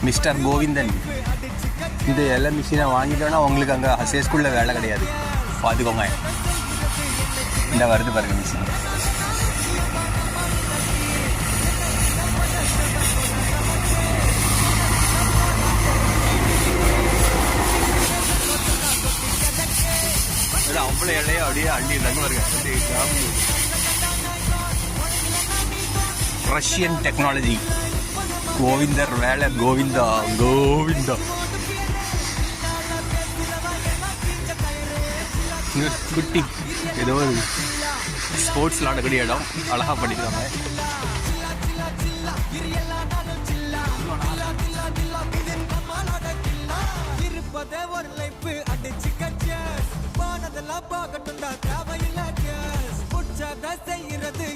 Mister Govindan. இந்த எல்லா மிஷினை வாங்கிட்டோன்னா உங்களுக்கு அங்கே ஹசே ஸ்கூலில் வேலை கிடையாது, பார்த்துக்கோங்க. இந்த வருது பாருங்க மிஷின். அவ்வளோ இலையோ அப்படியே அள்ளிடுறாங்க பாருங்க. Russian technology. கோவிந்தர் வேலை, கோவிந்தா கோவிந்தா. குட்டி ஏதோ ஒரு ஸ்போர்ட்ஸ் விளாடக்கூடிய இடம், அழகா பண்ணிக்கிறாங்க. செய்யறது